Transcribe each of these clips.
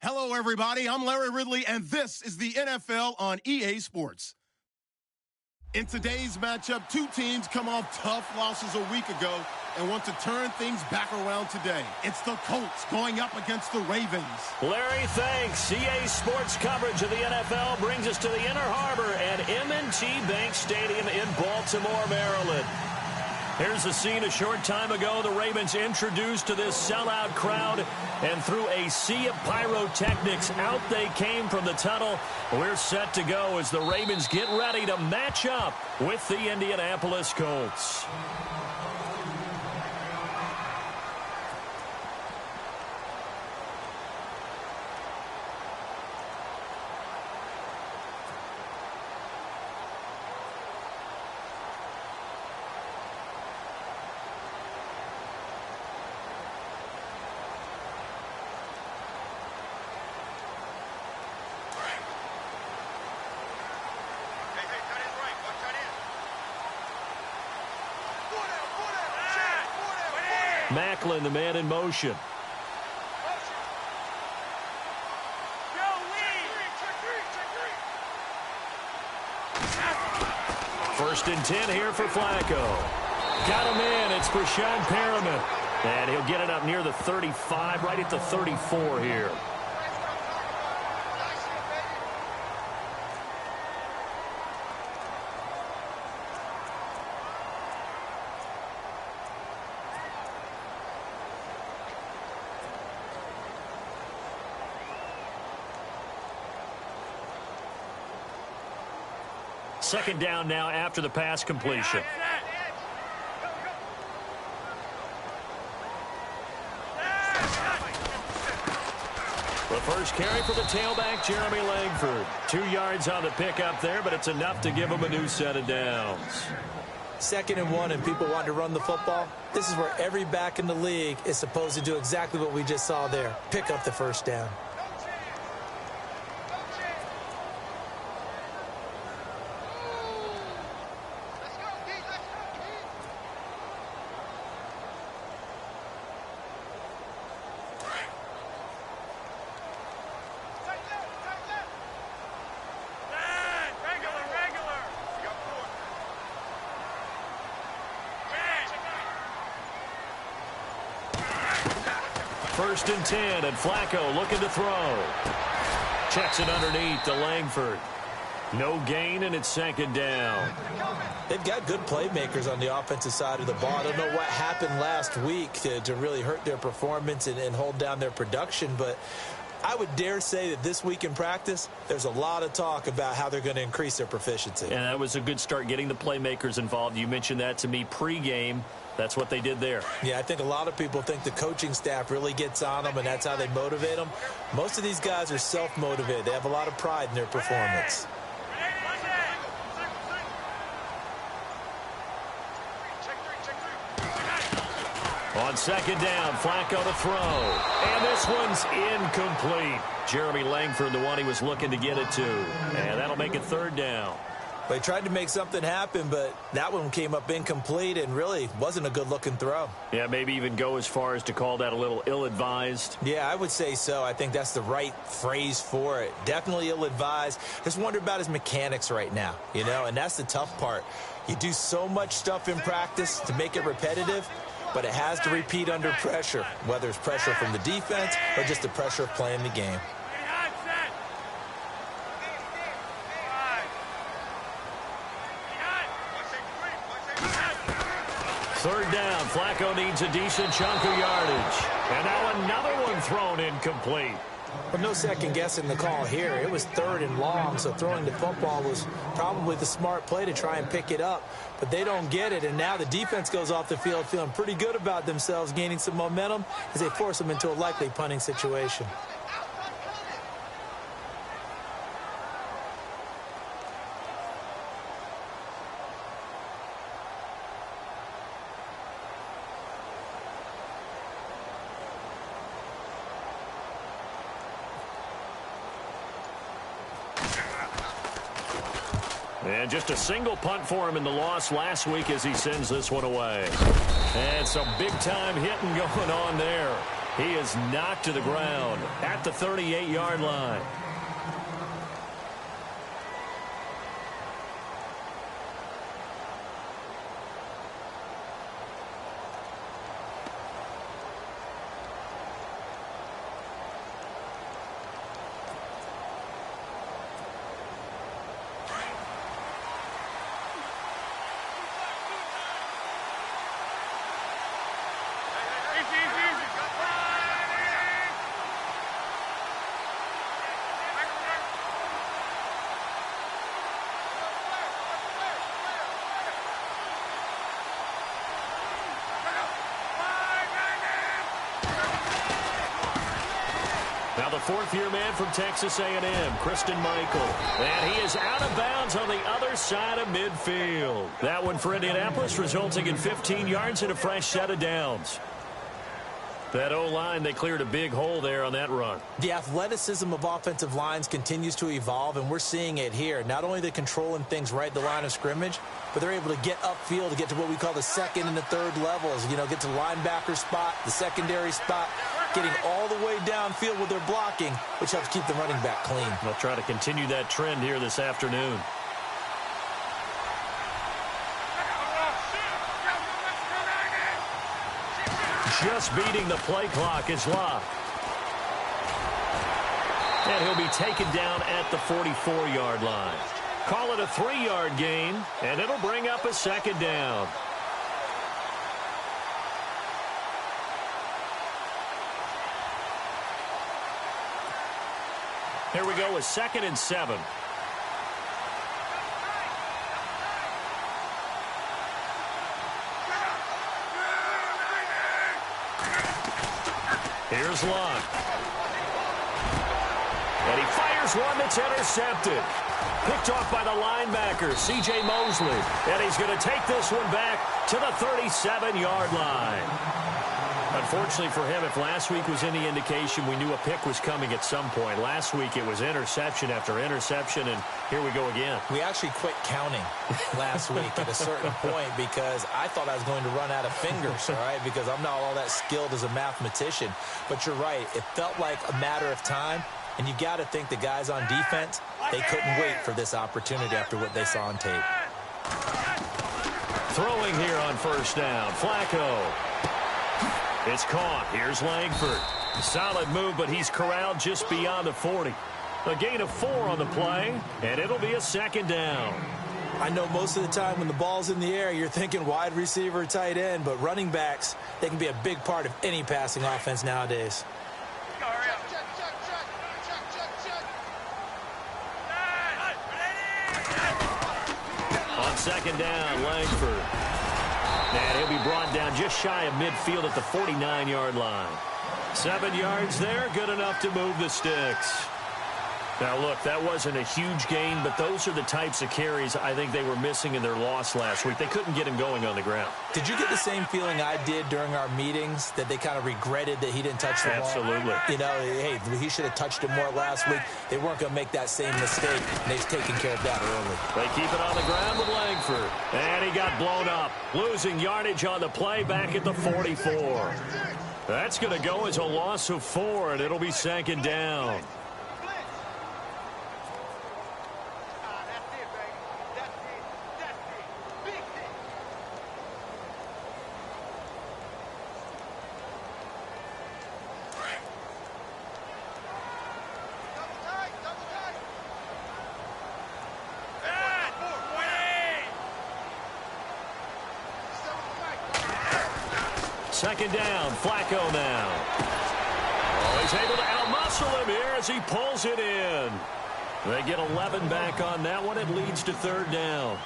Hello, everybody. I'm Larry Ridley, and this is the NFL on EA Sports. In today's matchup, two teams come off tough losses a week ago and want to turn things back around today. It's the Colts going up against the Ravens. Larry, thanks. EA Sports coverage of the NFL brings us to the Inner Harbor at M&T Bank Stadium in Baltimore, Maryland. Here's the scene a short time ago. The Ravens introduced to this sellout crowd, and through a sea of pyrotechnics, out they came from the tunnel. We're set to go as the Ravens get ready to match up with the Indianapolis Colts. Macklin, the man in motion. First and 10 here for Flacco. Got him in. It's Brashad Perriman. And he'll get it up near the 35, right at the 34 here. Second down now after the pass completion. The first carry for the tailback, Jeremy Langford. 2 yards on the pickup there, but it's enough to give him a new set of downs. 2nd and 1 and people want to run the football. This is where every back in the league is supposed to do exactly what we just saw there. Pick up the first down. First and 10, and Flacco looking to throw. Checks it underneath to Langford. No gain, and it's second down. They've got good playmakers on the offensive side of the ball. I don't know what happened last week to really hurt their performance and hold down their production, but I would dare say that this week in practice, there's a lot of talk about how they're going to increase their proficiency. And that was a good start, getting the playmakers involved. You mentioned that to me pregame. That's what they did there. Yeah, I think a lot of people think the coaching staff really gets on them, and that's how they motivate them. Most of these guys are self-motivated. They have a lot of pride in their performance. On second down, Flacco to throw. And this one's incomplete. Jeremy Langford, the one he was looking to get it to. And that'll make it third down. They tried to make something happen, but that one came up incomplete and really wasn't a good-looking throw. Yeah, maybe even go as far as to call that a little ill-advised. Yeah, I would say so. I think that's the right phrase for it. Definitely ill-advised. Just wonder about his mechanics right now, you know, and that's the tough part. You do so much stuff in practice to make it repetitive, but it has to repeat under pressure, whether it's pressure from the defense or just the pressure of playing the game. Third down, Flacco needs a decent chunk of yardage. And now another one thrown incomplete. But no second guessing the call here. It was 3rd and long, so throwing the football was probably the smart play to try and pick it up. But they don't get it, and now the defense goes off the field feeling pretty good about themselves, gaining some momentum as they force them into a likely punting situation. And just a single punt for him in the loss last week as he sends this one away. And some big-time hitting going on there. He is knocked to the ground at the 38-yard line. Now the fourth-year man from Texas A&M, Christian Michael. And he is out of bounds on the other side of midfield. That one for Indianapolis, resulting in 15 yards and a fresh set of downs. That O-line, they cleared a big hole there on that run. The athleticism of offensive lines continues to evolve, and we're seeing it here. Not only are they controlling things right at the line of scrimmage, but they're able to get upfield to get to what we call the second and the third levels. You know, get to the linebacker spot, the secondary spot, getting all the way downfield with their blocking, which helps keep the running back clean. They'll try to continue that trend here this afternoon. Just beating the play clock is Locke. And he'll be taken down at the 44-yard line. Call it a 3-yard gain, and it'll bring up a second down. Here we go with 2nd and 7. Here's Locke. And he fires one that's intercepted. Picked off by the linebacker, C.J. Mosley. And he's going to take this one back to the 37-yard line. Unfortunately for him, if last week was any indication, we knew a pick was coming at some point. Last week it was interception after interception, and here we go again. We actually quit counting last week at a certain point because I thought I was going to run out of fingers, all right, because I'm not all that skilled as a mathematician. But you're right. It felt like a matter of time, and you got to think the guys on defense, they couldn't wait for this opportunity after what they saw on tape. Throwing here on first down, Flacco. It's caught. Here's Langford. Solid move, but he's corralled just beyond the 40. A gain of 4 on the play, and it'll be a second down. I know most of the time when the ball's in the air, you're thinking wide receiver, tight end, but running backs, they can be a big part of any passing offense nowadays. On second down, Langford. And he'll be brought down just shy of midfield at the 49-yard line. 7 yards there, good enough to move the sticks. Now, look, that wasn't a huge gain, but those are the types of carries I think they were missing in their loss last week. They couldn't get him going on the ground. Did you get the same feeling I did during our meetings, that they kind of regretted that he didn't touch the ball? Absolutely. You know, hey, he should have touched it more last week. They weren't going to make that same mistake, and they've taken care of that early. They keep it on the ground with Langford. And he got blown up, losing yardage on the play back at the 44. That's going to go as a loss of 4, and it'll be second down. Second down, Flacco now. Oh, he's able to outmuscle him here as he pulls it in. They get 11 back on that one. It leads to third down.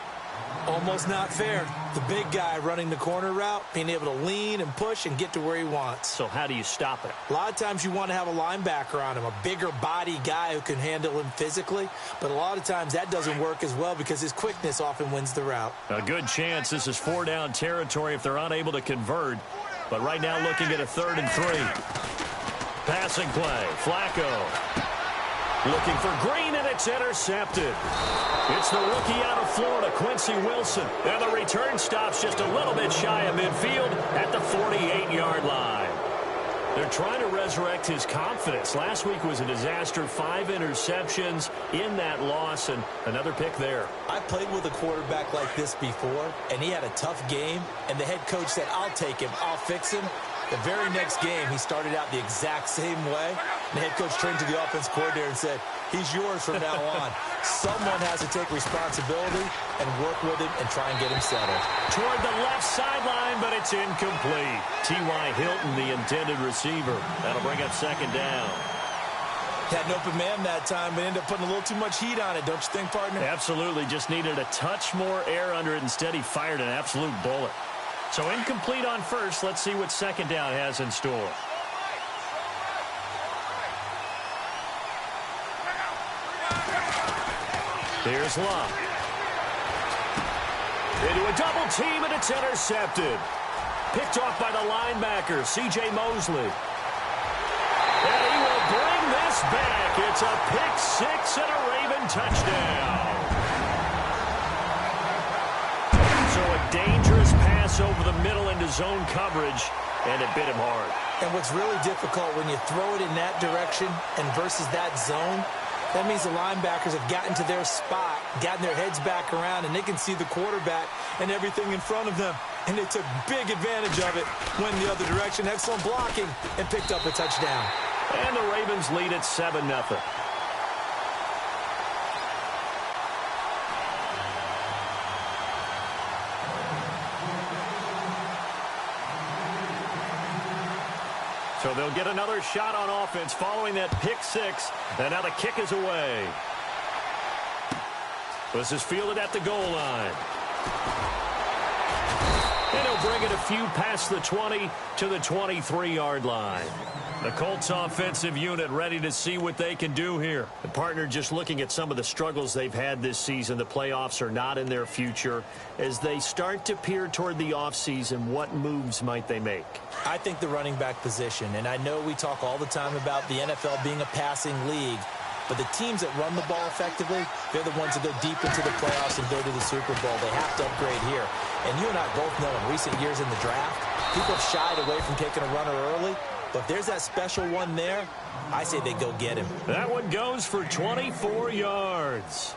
Almost not fair. The big guy running the corner route, being able to lean and push and get to where he wants. So how do you stop it? A lot of times you want to have a linebacker on him, a bigger body guy who can handle him physically. But a lot of times that doesn't work as well because his quickness often wins the route. A good chance this is 4-down territory if they're unable to convert. But right now looking at a 3rd and 3. Passing play, Flacco. Looking for Green, and it's intercepted. It's the rookie out of Florida, Quincy Wilson. And the return stops just a little bit shy of midfield at the 48-yard line. They're trying to resurrect his confidence. Last week was a disaster. 5 interceptions in that loss, and another pick there. I played with a quarterback like this before, and he had a tough game, and the head coach said, I'll take him, I'll fix him. The very next game, he started out the exact same way. The head coach turned to the offense coordinator and said, he's yours from now on. Someone has to take responsibility and work with him and try and get him settled. Toward the left sideline, but it's incomplete. T.Y. Hilton, the intended receiver. That'll bring up second down. Had an open man that time, but ended up putting a little too much heat on it, don't you think, partner? Absolutely. Just needed a touch more air under it. Instead, he fired an absolute bullet. So incomplete on first. Let's see what second down has in store. Here's Love. Into a double team, and it's intercepted. Picked off by the linebacker, C.J. Mosley. And he will bring this back. It's a pick six and a Raven touchdown. So a dangerous pass over the middle into zone coverage, and it bit him hard. And what's really difficult when you throw it in that direction and versus that zone, that means the linebackers have gotten to their spot, gotten their heads back around, and they can see the quarterback and everything in front of them. And they took big advantage of it, went the other direction, excellent blocking, and picked up a touchdown. And the Ravens lead at 7-0. So they'll get another shot on offense following that pick six. And now the kick is away. This is fielded at the goal line. And he'll bring it a few past the 20 to the 23-yard line. The Colts offensive unit ready to see what they can do here. The partner just looking at some of the struggles they've had this season. The playoffs are not in their future. As they start to peer toward the offseason, what moves might they make? I think the running back position, and I know we talk all the time about the NFL being a passing league, but the teams that run the ball effectively, they're the ones that go deep into the playoffs and go to the Super Bowl. They have to upgrade here. And you and I both know in recent years in the draft, people have shied away from taking a runner early. But if there's that special one there, I say they go get him. That one goes for 24 yards.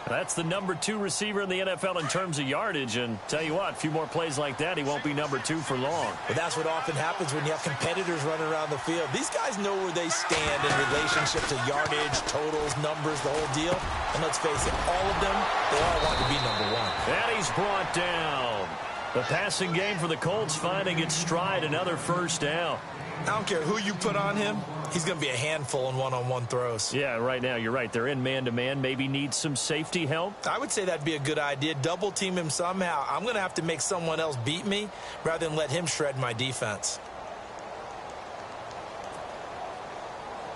That's the number 2 receiver in the NFL in terms of yardage. And tell you what, a few more plays like that, he won't be number 2 for long. But that's what often happens when you have competitors running around the field. These guys know where they stand in relationship to yardage, totals, numbers, the whole deal. And let's face it, all of them, they all want to be number 1. And he's brought down. The passing game for the Colts finding its stride, another first down. I don't care who you put on him. He's going to be a handful in one-on-one throws. Yeah, right now, you're right. They're in man-to-man. Maybe need some safety help. I would say that'd be a good idea. Double team him somehow. I'm going to have to make someone else beat me rather than let him shred my defense.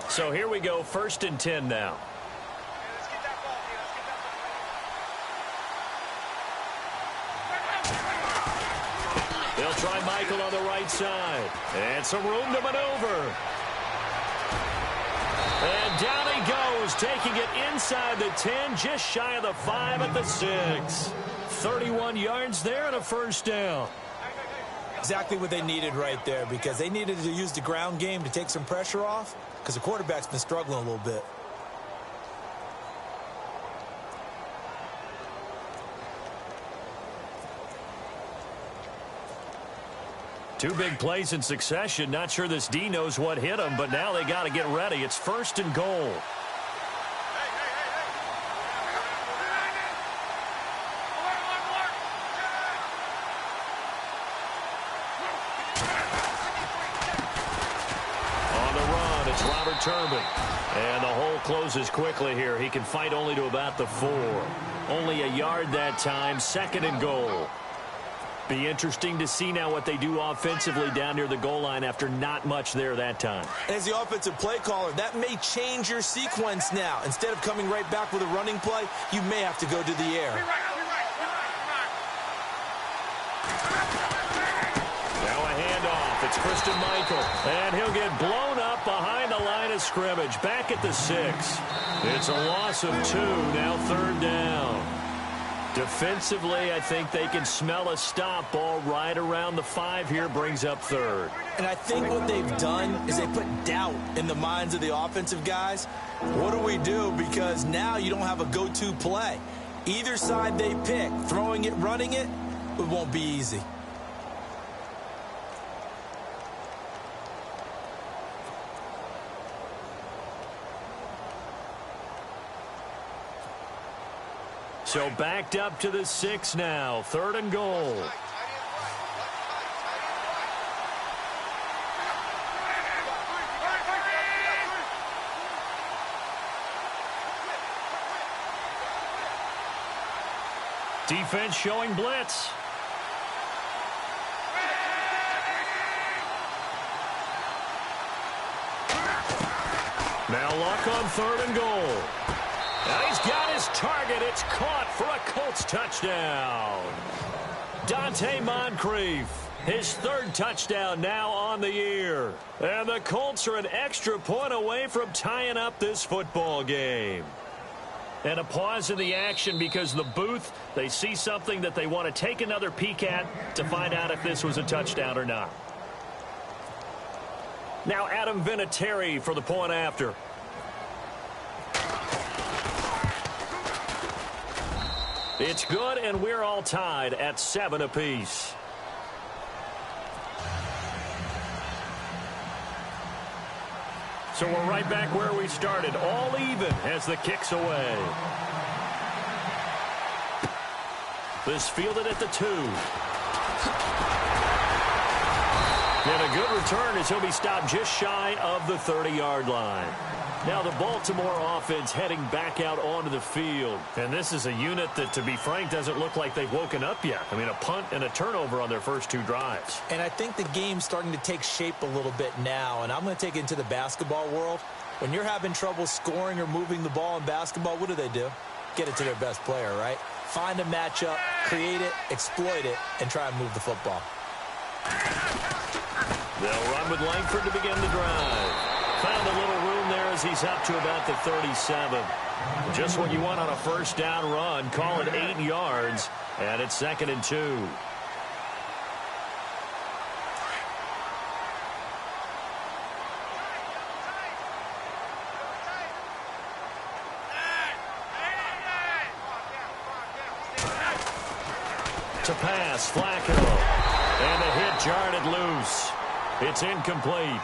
So here we go, 1st and 10 now. They'll try Michael on the right side. And some room to maneuver. And down he goes, taking it inside the 10, just shy of the 5 at the 6. 31 yards there and a first down. Exactly what they needed right there, because they needed to use the ground game to take some pressure off, because the quarterback's been struggling a little bit. Two big plays in succession. Not sure this D knows what hit him, but now they got to get ready. It's 1st and goal. On the run, it's Robert Turbin. And the hole closes quickly here. He can fight only to about the 4. Only a yard that time. 2nd and goal. Be interesting to see now what they do offensively down near the goal line after not much there that time. As the offensive play caller, that may change your sequence now. Instead of coming right back with a running play, you may have to go to the air. Now a handoff. It's Christian Michael. And he'll get blown up behind the line of scrimmage. Back at the 6. It's a loss of 2. Now 3rd down. Defensively, I think they can smell a stop. Ball right around the 5 here, brings up third. And I think what they've done is they put doubt in the minds of the offensive guys. What do we do? Because now you don't have a go-to play. Either side they pick, throwing it, running it, it won't be easy. So backed up to the 6 now. 3rd and goal. Defense showing blitz. Now Luck on 3rd and goal. Now he's got his target. It's caught for a Colts touchdown. Dante Moncrief, his 3rd touchdown now on the year. And the Colts are an extra point away from tying up this football game. And a pause in the action because the booth, they see something that they want to take another peek at to find out if this was a touchdown or not. Now Adam Vinatieri for the point after. It's good, and we're all tied at 7 apiece. So we're right back where we started, all even as the kick's away. This fielded at the 2. And a good return as he'll be stopped just shy of the 30-yard line. Now the Baltimore offense heading back out onto the field. And this is a unit that, to be frank, doesn't look like they've woken up yet. I mean, a punt and a turnover on their first 2 drives. And I think the game's starting to take shape a little bit now. And I'm going to take it into the basketball world. When you're having trouble scoring or moving the ball in basketball, what do? Get it to their best player, right? Find a matchup, create it, exploit it, and try and move the football. They'll run with Langford to begin the drive. Found a little room there as he's up to about the 37. Just what you want on a first down run. Call it 8 yards, and it's 2nd and 2. To pass, Flacco. And the hit jarred it loose. It's incomplete.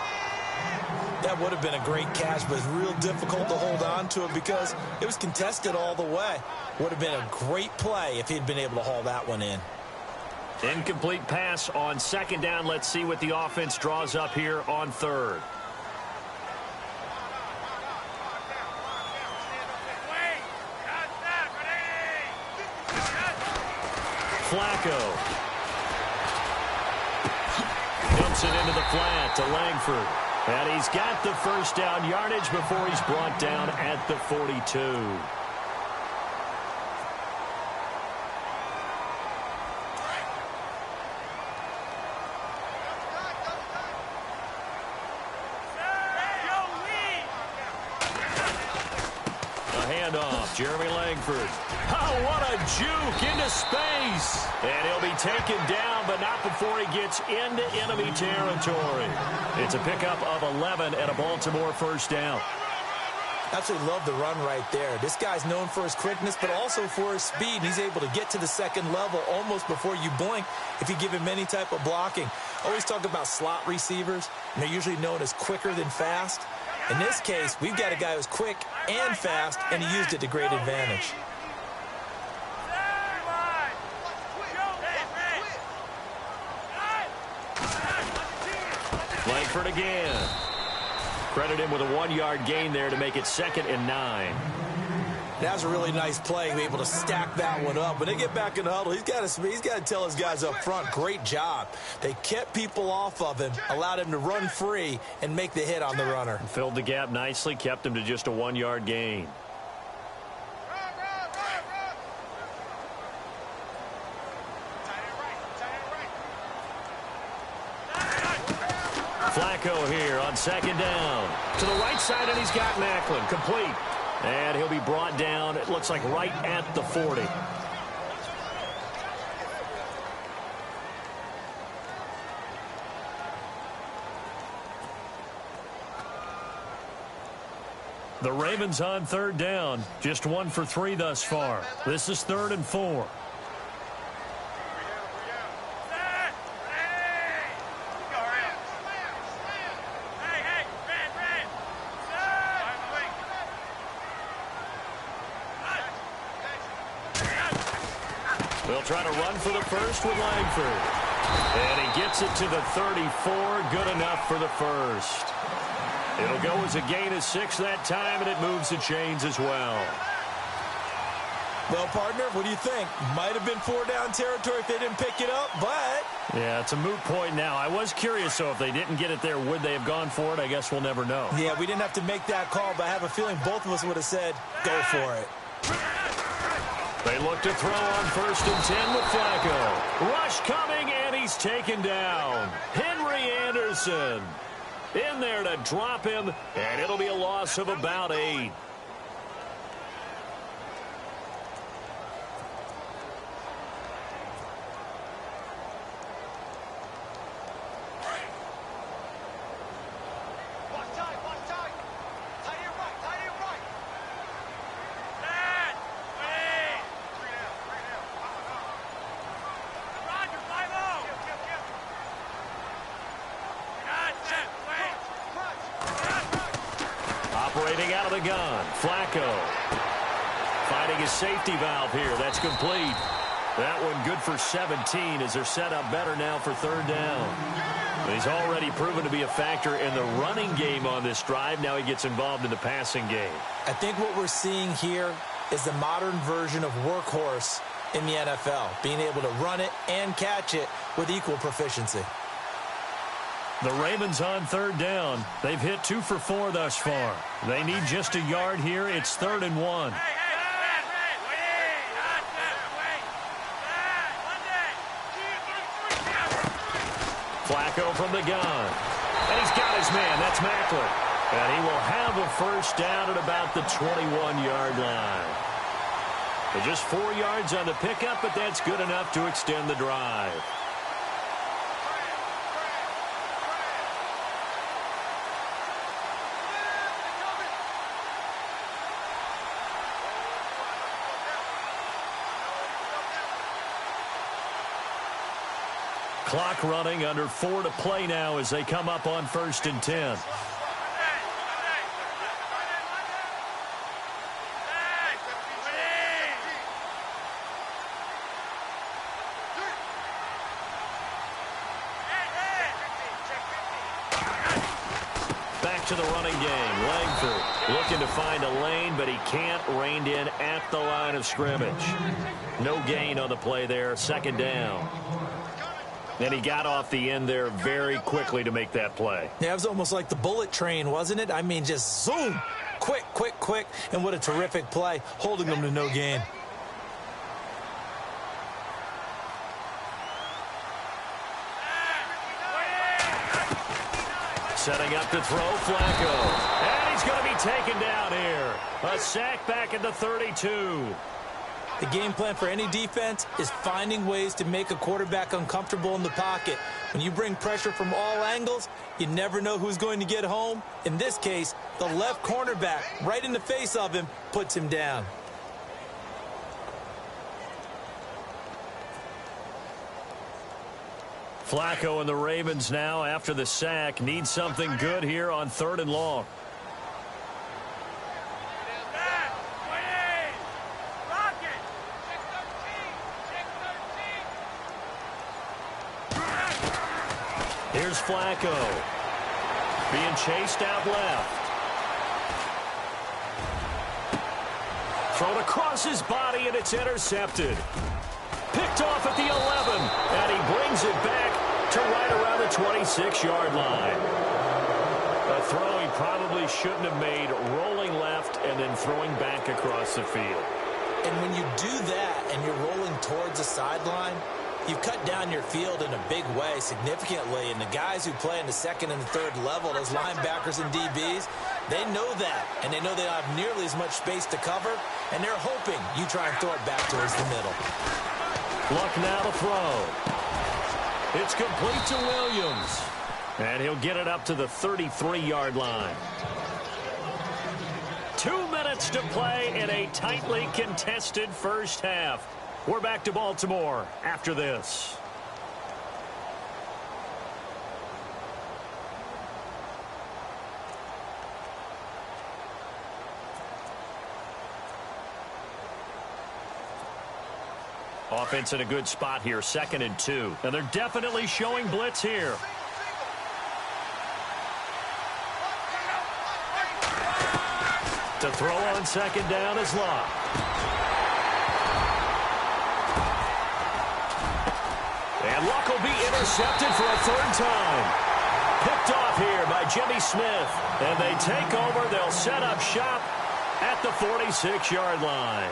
That would have been a great catch, but it's real difficult to hold on to it because it was contested all the way. Would have been a great play if he'd been able to haul that one in. Incomplete pass on 2nd down. Let's see what the offense draws up here on 3rd. Flacco. Dumps it into the flat to Langford. And he's got the first down yardage before he's brought down at the 42. A handoff, Jeremy Langford. Oh, what a juke into space. And he'll be taken down, but not before he gets into enemy territory. It's a pickup of 11 and a Baltimore first down. Absolutely love the run right there. This guy's known for his quickness, but also for his speed. He's able to get to the 2nd level almost before you blink if you give him any type of blocking. Always talk about slot receivers, and they're usually known as quicker than fast. In this case, we've got a guy who's quick and fast, and he used it to great advantage. Langford again. Credit him with a 1-yard gain there to make it 2nd and 9. That was a really nice play. He was able to stack that one up. When they get back in the huddle, he's got to tell his guys up front, great job. They kept people off of him, allowed him to run free, and make the hit on the runner. Filled the gap nicely, kept him to just a 1-yard gain. Flacco here on 2nd down. To the right side, and he's got Macklin. Complete. And he'll be brought down, it looks like right at the 40. The Ravens on third down. Just 1 for 3 thus far. This is 3rd and 4. They'll try to run for the first with Langford. And he gets it to the 34. Good enough for the first. It'll go as a gain of 6 that time, and it moves the chains as well. Well, partner, what do you think? Might have been 4-down territory if they didn't pick it up, but... Yeah, it's a moot point now. I was curious, so if they didn't get it there, would they have gone for it? I guess we'll never know. Yeah, we didn't have to make that call, but I have a feeling both of us would have said, go for it. They look to throw on 1st and 10 with Flacco. Rush coming, and he's taken down. Henry Anderson in there to drop him, and it'll be a loss of about 8. Operating out of the gun, Flacco. Finding his safety valve here. That's complete. That one good for 17 as they're set up better now for 3rd down. He's already proven to be a factor in the running game on this drive. Now he gets involved in the passing game. I think what we're seeing here is the modern version of workhorse in the NFL, being able to run it and catch it with equal proficiency. The Ravens on 3rd down. They've hit 2 for 4 thus far. They need just a yard here. It's 3rd and 1. Flacco from the gun. And he's got his man. That's Macklin. And he will have a first down at about the 21-yard line. But just 4 yards on the pickup, but that's good enough to extend the drive. Clock running, under 4 to play now as they come up on 1st and 10. Back to the running game. Langford looking to find a lane, but he can't. Reined in at the line of scrimmage. No gain on the play there. 2nd down. And he got off the end there very quickly to make that play. Yeah, it was almost like the bullet train, wasn't it? I mean, just zoom. Quick, quick, quick. And what a terrific play, holding them to no gain. Setting up to throw, Flacco. And he's going to be taken down here. A sack back at the 32. The game plan for any defense is finding ways to make a quarterback uncomfortable in the pocket. When you bring pressure from all angles, you never know who's going to get home. In this case, the left cornerback, right in the face of him, puts him down. Flacco and the Ravens now, after the sack, need something good here on 3rd and long. Here's Flacco. Being chased out left. Thrown across his body, and it's intercepted. Picked off at the 11, and he brings it back to right around the 26-yard line. A throw he probably shouldn't have made, rolling left and then throwing back across the field. And when you do that and you're rolling towards the sideline, you've cut down your field in a big way, significantly. And the guys who play in the 2nd and the 3rd level, those linebackers and DBs, they know that. And they know they don't have nearly as much space to cover. And they're hoping you try and throw it back towards the middle. Luck now to throw. It's complete to Williams. And he'll get it up to the 33-yard line. to play in a tightly contested first half. We're back to Baltimore after this. Offense in a good spot here, 2nd and 2. And they're definitely showing blitz here. To throw on 2nd down is Locke. And Locke will be intercepted for a 3rd time. Picked off here by Jimmy Smith. And they take over. They'll set up shop at the 46-yard line.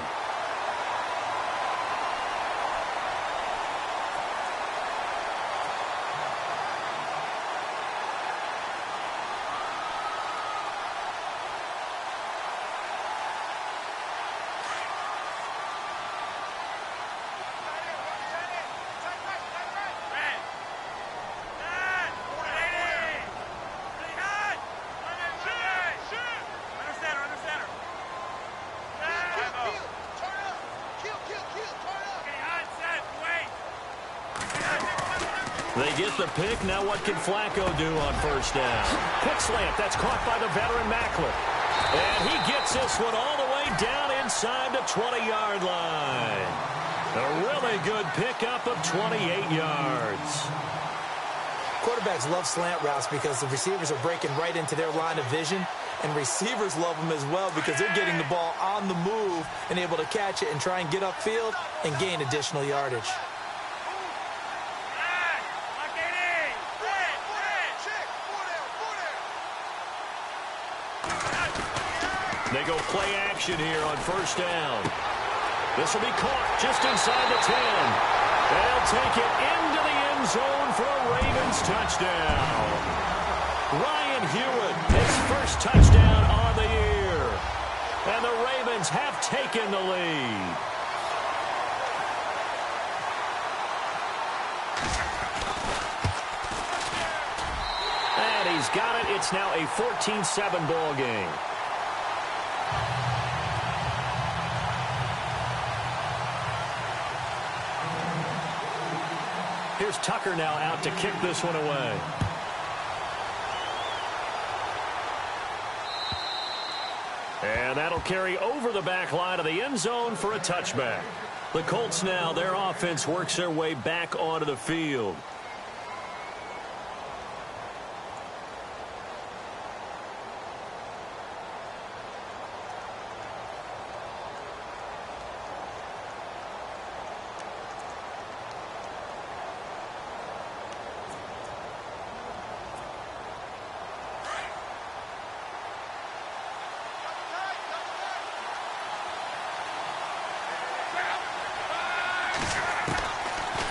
They get the pick. Now what can Flacco do on 1st down? Quick slant. That's caught by the veteran Mackler. And he gets this one all the way down inside the 20-yard line. A really good pickup of 28 yards. Quarterbacks love slant routes because the receivers are breaking right into their line of vision. And receivers love them as well because they're getting the ball on the move and able to catch it and try and get upfield and gain additional yardage. They go play action here on 1st down. This will be caught just inside the 10. They'll take it into the end zone for a Ravens touchdown. Ryan Hewitt, his first touchdown on the year. And the Ravens have taken the lead. And he's got it. It's now a 14-7 ball game. Here's Tucker now out to kick this one away. And that'll carry over the back line of the end zone for a touchback. The Colts now, their offense works their way back onto the field.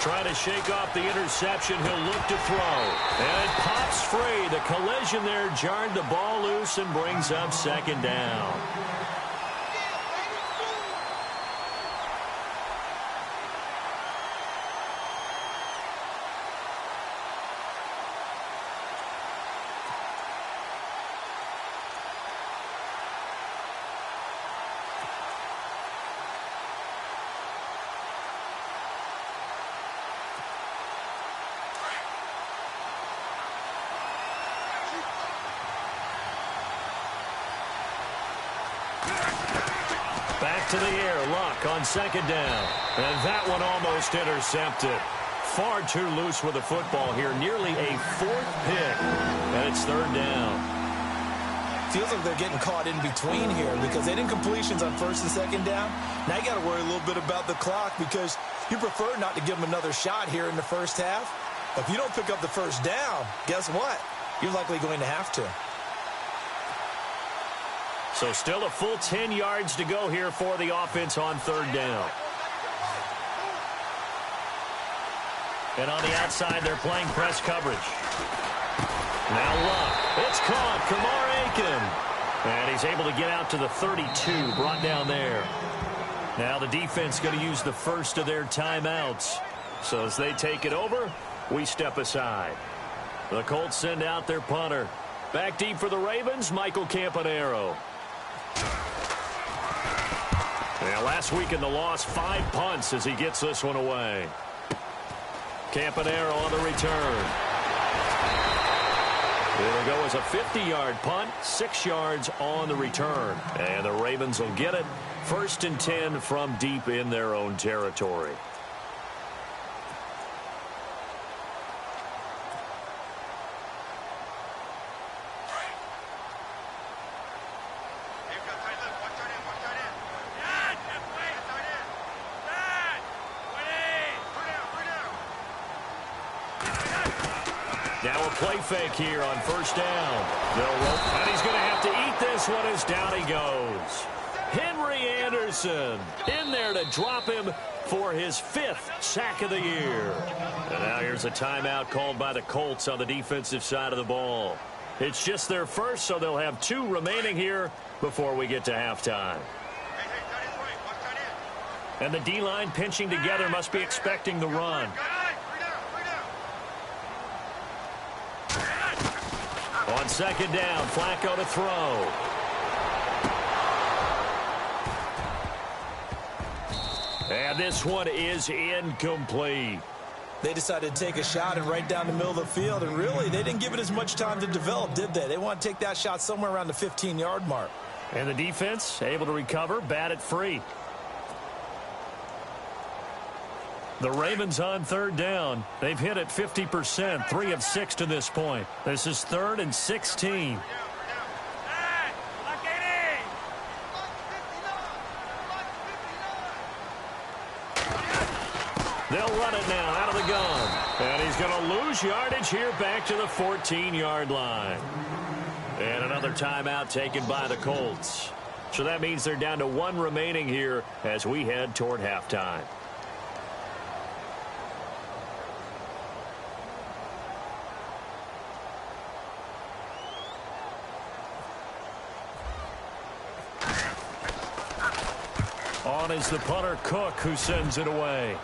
Trying to shake off the interception. He'll look to throw. And it pops free. The collision there jarred the ball loose and brings up 2nd down. Back to the air, Luck on 2nd down. And that one almost intercepted. Far too loose with the football here. Nearly a 4th pick. And it's 3rd down. Feels like they're getting caught in between here because they didn't completions on 1st and 2nd down. Now you got to worry a little bit about the clock because you prefer not to give them another shot here in the first half. If you don't pick up the 1st down, guess what? You're likely going to have to. So still a full 10 yards to go here for the offense on 3rd down. And on the outside, they're playing press coverage. Now Luck. It's caught. Kamar Aiken. And he's able to get out to the 32, brought down there. Now the defense going to use the first of their timeouts. So as they take it over, we step aside. The Colts send out their punter. Back deep for the Ravens, Michael Campanaro. Yeah, last week in the loss, 5 punts as he gets this one away. Campanero on the return. It'll go as a 50-yard punt, 6 yards on the return. And the Ravens will get it. 1st and 10 from deep in their own territory. Now a play fake here on 1st down. They'll roll, and he's going to have to eat this one as down he goes. Henry Anderson in there to drop him for his 5th sack of the year. And now here's a timeout called by the Colts on the defensive side of the ball. It's just their first, so they'll have 2 remaining here before we get to halftime. And the D-line pinching together must be expecting the run. On 2nd down, Flacco to throw. And this one is incomplete. They decided to take a shot and right down the middle of the field, and really, they didn't give it as much time to develop, did they? They want to take that shot somewhere around the 15-yard mark. And the defense able to recover, bat it free. The Ravens on 3rd down. They've hit it 50%, 3 of 6 to this point. This is 3rd and 16. They'll run it now out of the gun. And he's going to lose yardage here back to the 14-yard line. And another timeout taken by the Colts. So that means they're down to 1 remaining here as we head toward halftime. On is the punter, Cook, who sends it away.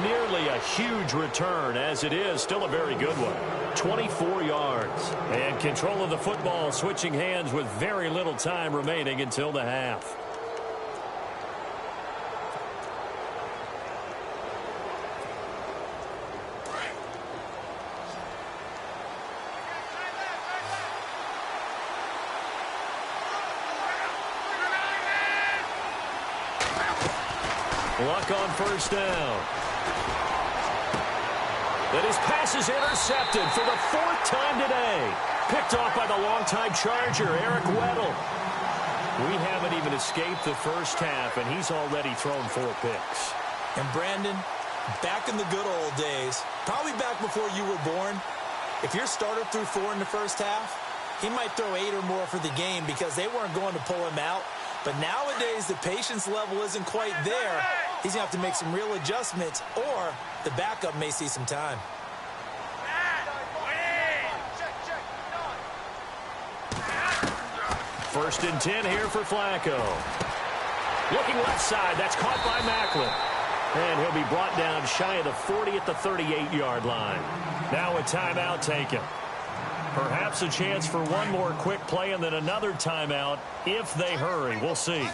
Nearly a huge return, as it is still a very good one. 24 yards. And control of the football switching hands with very little time remaining until the half. Luck on 1st down. And his pass is intercepted for the 4th time today. Picked off by the longtime Charger, Eric Weddle. We haven't even escaped the first half, and he's already thrown 4 picks. And Brandon, back in the good old days, probably back before you were born, if your starter threw 4 in the first half, he might throw 8 or more for the game because they weren't going to pull him out. But nowadays, the patience level isn't quite there. He's going to have to make some real adjustments, or the backup may see some time. First and 10 here for Flacco. Looking left side. That's caught by Macklin. And he'll be brought down shy of the 40 at the 38-yard line. Now a timeout taken. Perhaps a chance for one more quick play and then another timeout if they hurry. We'll see.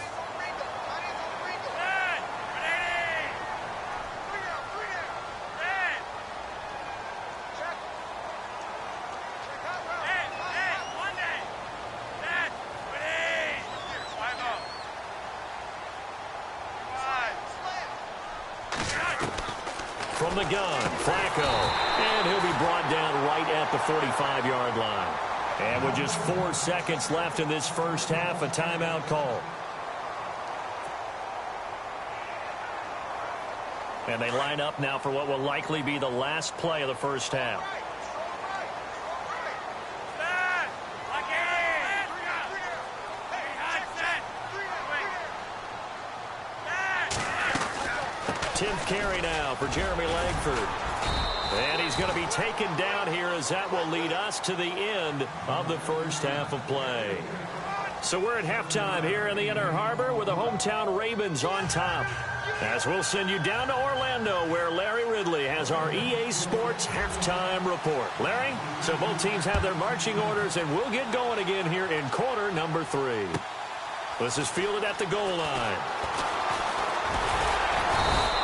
From the gun, Flacco. And he'll be brought down right at the 45-yard line. And with just 4 seconds left in this first half, a timeout call. And they line up now for what will likely be the last play of the first half. Carry now for Jeremy Langford. And he's going to be taken down here as that will lead us to the end of the first half of play. So we're at halftime here in the Inner Harbor with the hometown Ravens on top. As we'll send you down to Orlando, where Larry Ridley has our EA Sports halftime report. Larry, so both teams have their marching orders, and we'll get going again here in quarter number 3. This is fielded at the goal line.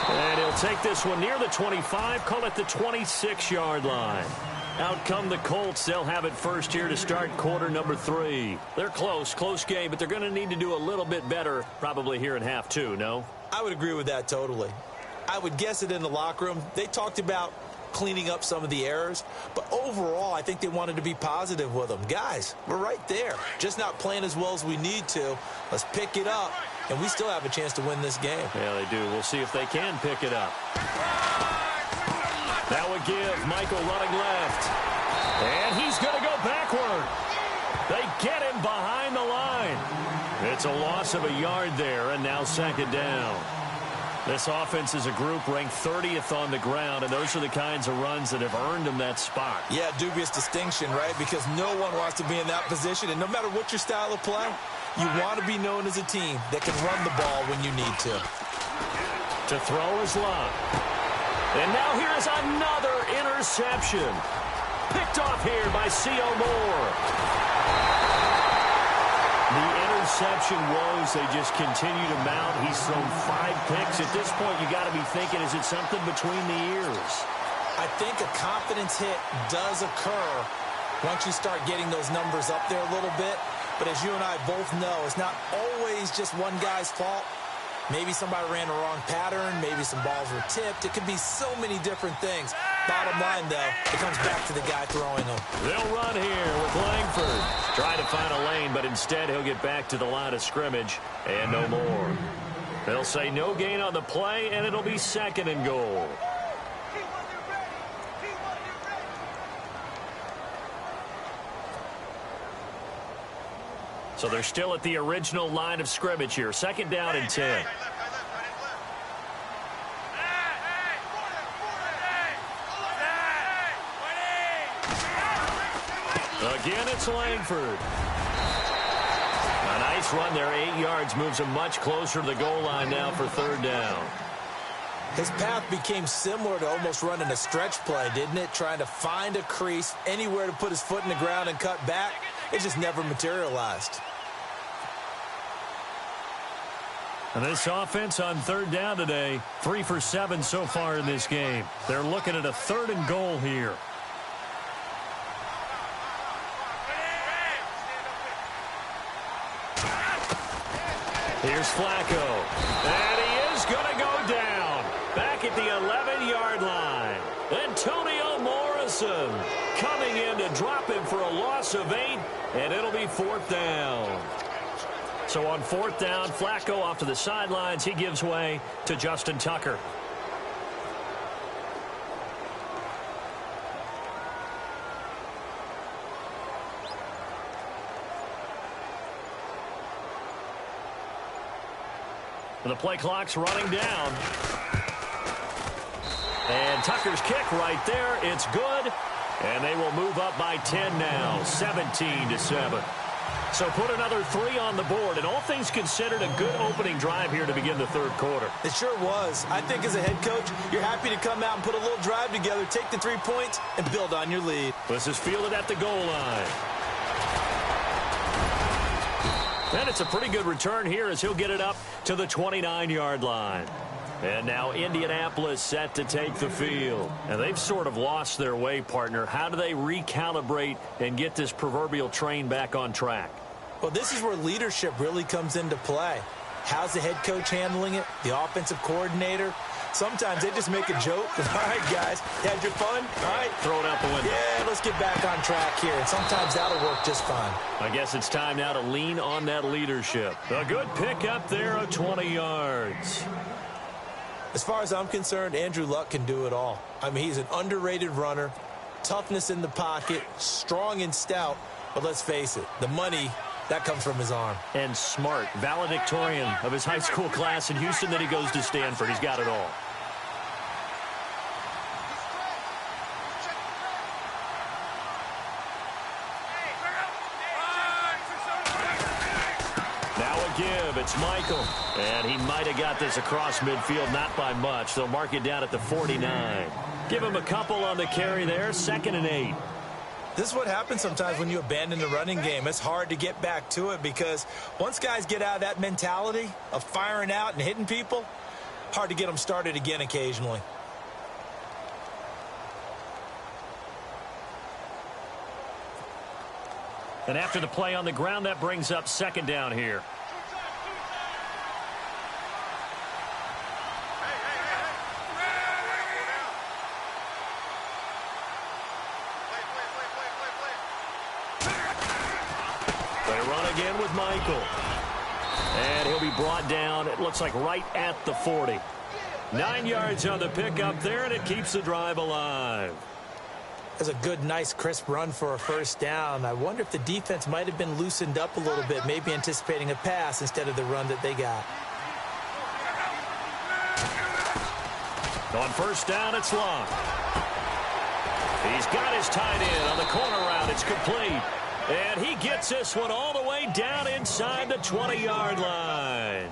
And he'll take this one near the 25, call it the 26-yard line. Out come the Colts. They'll have it first here to start quarter number 3. They're close game, but they're going to need to do a little bit better probably here in half 2, no? I would agree with that totally. I would guess it in the locker room. They talked about cleaning up some of the errors, but overall I think they wanted to be positive with them. Guys, we're right there. Just not playing as well as we need to. Let's pick it up, and we still have a chance to win this game. Yeah, they do. We'll see if they can pick it up. That would give Michael running left. And he's going to go backward. They get him behind the line. It's a loss of a yard there, and now second down. This offense is a group ranked 30th on the ground, and those are the kinds of runs that have earned them that spot. Yeah, dubious distinction, right? Because no one wants to be in that position, and no matter what your style of play, you want to be known as a team that can run the ball when you need to. To throw is Love. And now here's another interception. Picked off here by C.O. Moore. The interception woes, they just continue to mount. He's thrown 5 picks. At this point, you got to be thinking, is it something between the ears? I think a confidence hit does occur once you start getting those numbers up there a little bit. But as you and I both know, it's not always just one guy's fault. Maybe somebody ran the wrong pattern. Maybe some balls were tipped. It could be so many different things. Bottom line, though, it comes back to the guy throwing them. They'll run here with Langford. Trying to find a lane, but instead he'll get back to the line of scrimmage and no more. They'll say no gain on the play, and it'll be second and goal. So they're still at the original line of scrimmage here. Second down and 10. Again, it's Langford. A nice run there, 8 yards, moves him much closer to the goal line now for third down. His path became similar to almost running a stretch play, didn't it? Trying to find a crease, anywhere to put his foot in the ground and cut back. It just never materialized. And this offense on third down today, 3 for 7 so far in this game. They're looking at a third and goal here. Here's Flacco. And he is going to go down. Back at the 11-yard line. Antonio Morrison coming in to drop him for a loss of 8, and it'll be fourth down. So on fourth down, Flacco off to the sidelines. He gives way to Justin Tucker. The play clock's running down. And Tucker's kick right there. It's good. And they will move up by 10 now, 17-7. So put another 3 on the board. And all things considered, a good opening drive here to begin the third quarter. It sure was. I think as a head coach, you're happy to come out and put a little drive together, take the 3 points, and build on your lead. This is fielded at the goal line. And it's a pretty good return here as he'll get it up to the 29-yard line. And now Indianapolis set to take the field. And they've sort of lost their way, partner. How do they recalibrate and get this proverbial train back on track? Well, this is where leadership really comes into play. How's the head coach handling it? The offensive coordinator? Sometimes they just make a joke. All right, guys, had your fun? All right. Throw it out the window. Yeah, let's get back on track here. And sometimes that'll work just fine. I guess it's time now to lean on that leadership. A good pick up there of 20 yards. As far as I'm concerned, Andrew Luck can do it all. I mean, he's an underrated runner, toughness in the pocket, strong and stout. But let's face it, the money, that comes from his arm. And smart, valedictorian of his high school class in Houston. Then he goes to Stanford. He's got it all. Now a give. It's Michael. And he might have got this across midfield, not by much. They'll mark it down at the 49. Give him a couple on the carry there, 2nd and 8. This is what happens sometimes when you abandon the running game. It's hard to get back to it because once guys get out of that mentality of firing out and hitting people, hard to get them started again occasionally. And after the play on the ground, that brings up 2nd down here. They run again with Michael. And he'll be brought down, it looks like right at the 40. 9 yards on the pickup there, and it keeps the drive alive. That's a good, nice, crisp run for a 1st down. I wonder if the defense might have been loosened up a little bit, maybe anticipating a pass instead of the run that they got. On 1st down, it's Long. He's got his tight end on the corner route. It's complete. And he gets this one all the way down inside the 20-yard line.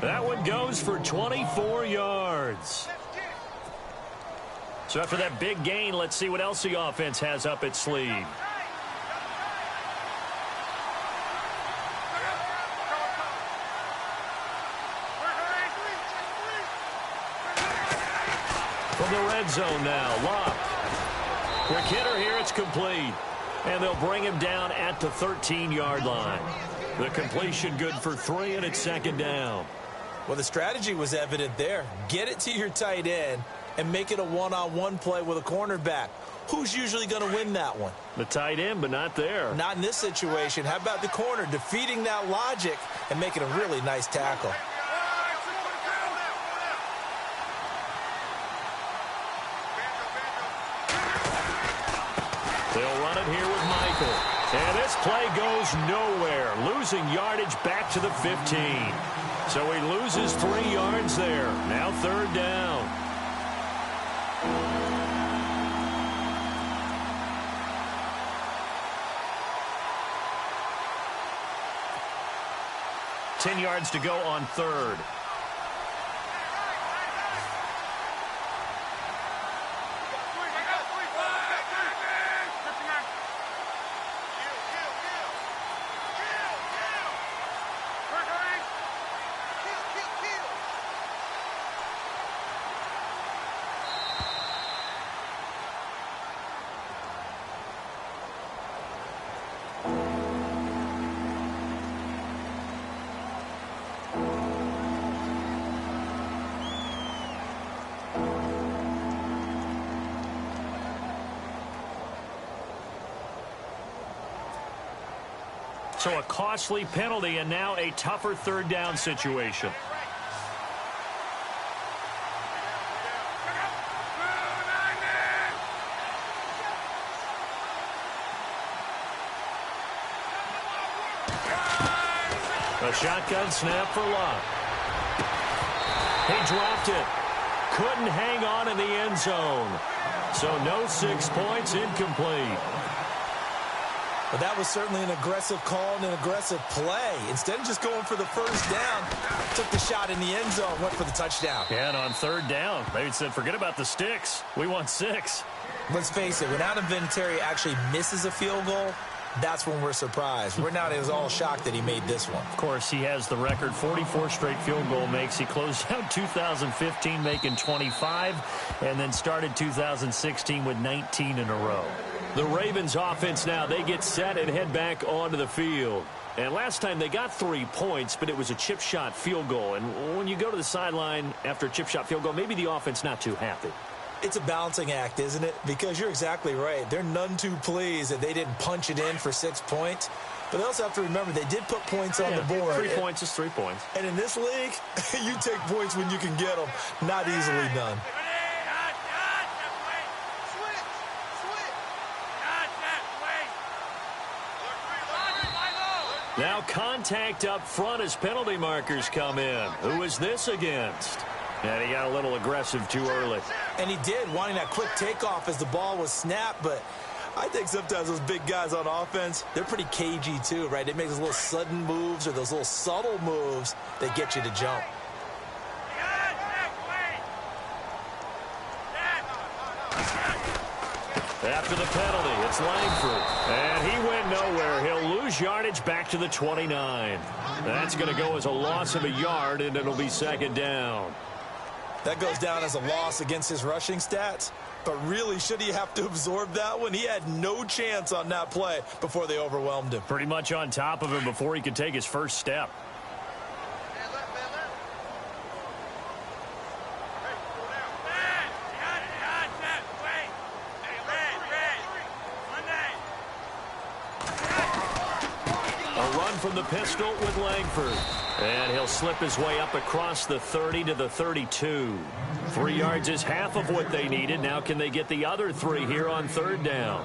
That one goes for 24 yards. So after that big gain, let's see what else the offense has up its sleeve. From the red zone now, Locke. Quick hitter here, it's complete. And they'll bring him down at the 13-yard line. The completion good for 3, and it's 2nd down. Well, the strategy was evident there. Get it to your tight end and make it a one-on-one play with a cornerback. Who's usually going to win that one? The tight end, but not there. Not in this situation. How about the corner defeating that logic and making a really nice tackle? They'll run it here with Michael. And this play goes nowhere. Losing yardage back to the 15. So he loses 3 yards there. Now 3rd down. Ten yards to go on 3rd. So a costly penalty and now a tougher 3rd down situation. A shotgun snap for Locke. He dropped it. Couldn't hang on in the end zone. So no 6 points, incomplete. But that was certainly an aggressive call and an aggressive play. Instead of just going for the 1st down, took the shot in the end zone, went for the touchdown. Yeah, and on 3rd down, they said, forget about the sticks. We want 6. Let's face it, when Adam Vinatieri actually misses a field goal, that's when we're surprised. We're not as all shocked that he made this one. Of course, he has the record, 44 straight field goal makes. He closed out 2015 making 25, and then started 2016 with 19 in a row. The Ravens offense now, they get set and head back onto the field. And last time they got 3 points, but it was a chip shot field goal. And when you go to the sideline after a chip shot field goal, maybe the offense not too happy. It's a balancing act, isn't it? Because you're exactly right. They're none too pleased that they didn't punch it in for 6 points. But they also have to remember they did put points on the board. 3 points is 3 points. And in this league, you take points when you can get them. Not easily done. Now contact up front as penalty markers come in. Who is this against? And he got a little aggressive too early. And he did, wanting that quick takeoff as the ball was snapped, but I think sometimes those big guys on offense, they're pretty cagey too, right? They make those little sudden moves or those little subtle moves that get you to jump. After the penalty, it's Langford. And he went nowhere. He'll lose yardage back to the 29. That's going to go as a loss of a yard, and it'll be second down. That goes down as a loss against his rushing stats. But really, should he have to absorb that one? He had no chance on that play before they overwhelmed him. Pretty much on top of him before he could take his first step. From the pistol with Langford. And he'll slip his way up across the 30 to the 32. 3 yards is half of what they needed. Now can they get the other 3 here on third down?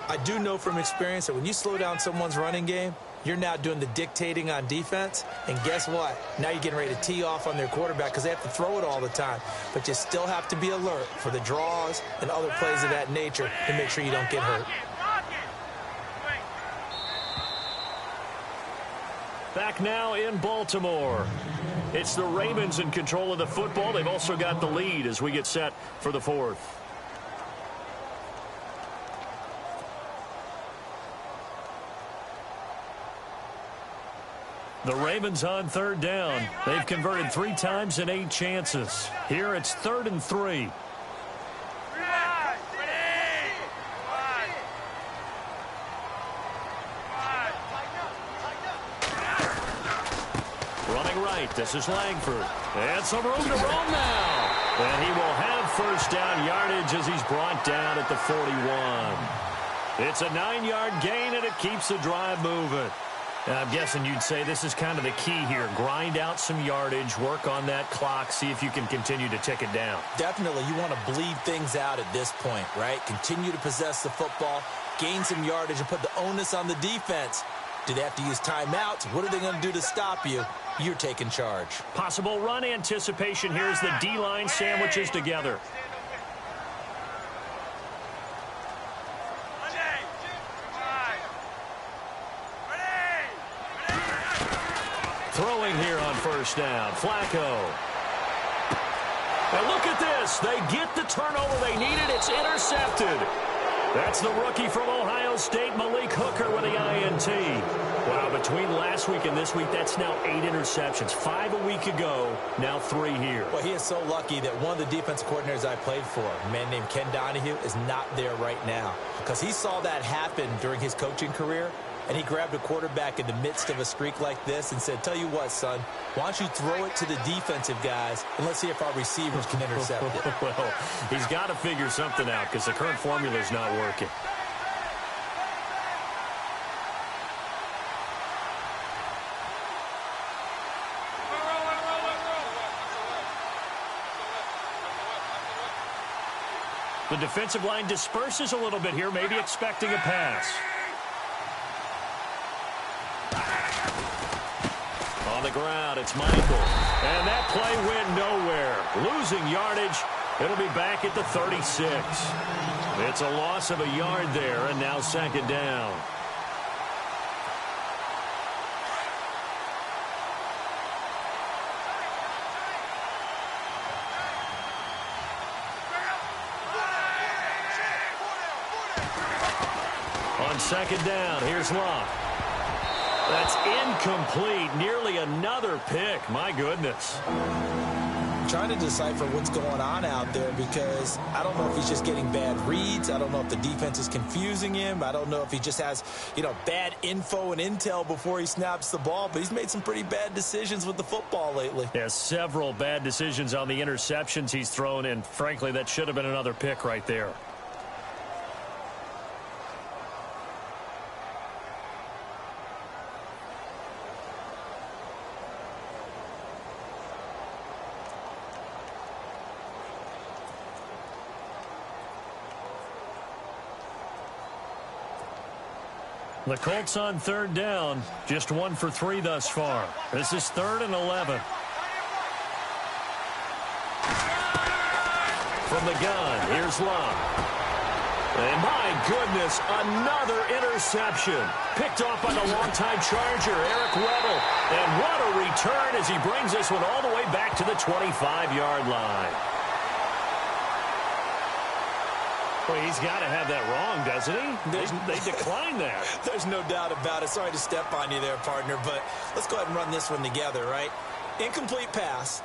I do know from experience that when you slow down someone's running game, you're now doing the dictating on defense. And guess what? Now you're getting ready to tee off on their quarterback because they have to throw it all the time. But you still have to be alert for the draws and other plays of that nature to make sure you don't get hurt. Back now in Baltimore. It's the Ravens in control of the football. They've also got the lead as we get set for the fourth. The Ravens on third down. They've converted 3 times in 8 chances. Here it's 3rd and 3. This is Langford. And some room to roam now. And he will have first down yardage as he's brought down at the 41. It's a 9-yard gain, and it keeps the drive moving. And I'm guessing you'd say this is kind of the key here. Grind out some yardage, work on that clock, see if you can continue to tick it down. Definitely, you want to bleed things out at this point, right? Continue to possess the football, gain some yardage, and put the onus on the defense. Do they have to use timeouts? What are they going to do to stop you? You're taking charge. Possible run anticipation. Here's the D-line sandwiches together. Throwing here on first down. Flacco. And look at this. They get the turnover they needed. It's intercepted. That's the rookie from Ohio State, Malik Hooker, with the INT. Wow, between last week and this week, that's now 8 interceptions. 5 a week ago, now 3 here. Well, he is so lucky that one of the defense coordinators I played for, a man named Ken Donahue, is not there right now. Because he saw that happen during his coaching career, and he grabbed a quarterback in the midst of a streak like this and said, tell you what, son, why don't you throw it to the defensive guys, and let's see if our receivers can intercept it. Well, he's got to figure something out because the current formula is not working. The defensive line disperses a little bit here, maybe expecting a pass. On the ground, it's Michael. And that play went nowhere. Losing yardage. It'll be back at the 36. It's a loss of a yard there, and now second down. On second down, here's Locke. That's incomplete. Nearly another pick. My goodness. I'm trying to decipher what's going on out there because I don't know if he's just getting bad reads. I don't know if the defense is confusing him. I don't know if he just has, bad info and intel before he snaps the ball. But he's made some pretty bad decisions with the football lately. Yeah, several bad decisions on the interceptions he's thrown in. Frankly, that should have been another pick right there. The Colts on third down, just 1 for 3 thus far. This is 3rd and 11. From the gun, here's Locke. And my goodness, another interception. Picked off by the longtime Charger, Eric Weddle. And what a return as he brings this one all the way back to the 25-yard line. Well, he's got to have that wrong, doesn't he? They declined that. There's no doubt about it. Sorry to step on you there, partner, but let's go ahead and run this one together, right? Incomplete pass,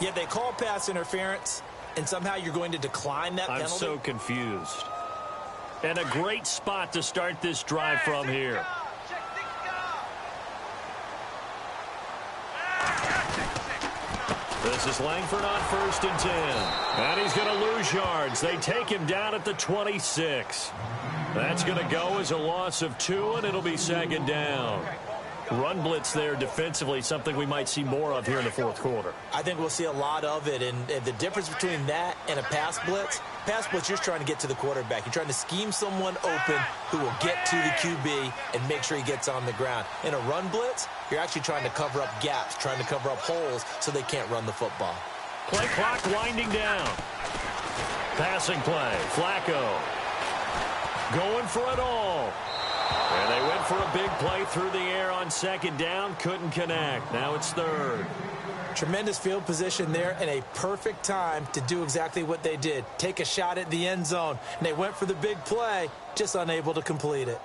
yet they call pass interference, and somehow you're going to decline that penalty? I'm so confused. And a great spot to start this drive from here. This is Langford on 1st and 10. And he's going to lose yards. They take him down at the 26. That's going to go as a loss of 2, and it'll be 2nd down. Run blitz there defensively, something we might see more of here in the 4th quarter. I think we'll see a lot of it, and the difference between that and a pass blitz, you're just trying to get to the quarterback. You're trying to scheme someone open who will get to the QB and make sure he gets on the ground. In a run blitz, you're actually trying to cover up gaps, trying to cover up holes so they can't run the football. Play clock winding down. Passing play, Flacco. Going for it all. And they went for a big play through the air on 2nd down. Couldn't connect. Now it's 3rd. Tremendous field position there and a perfect time to do exactly what they did. Take a shot at the end zone. And they went for the big play, just unable to complete it.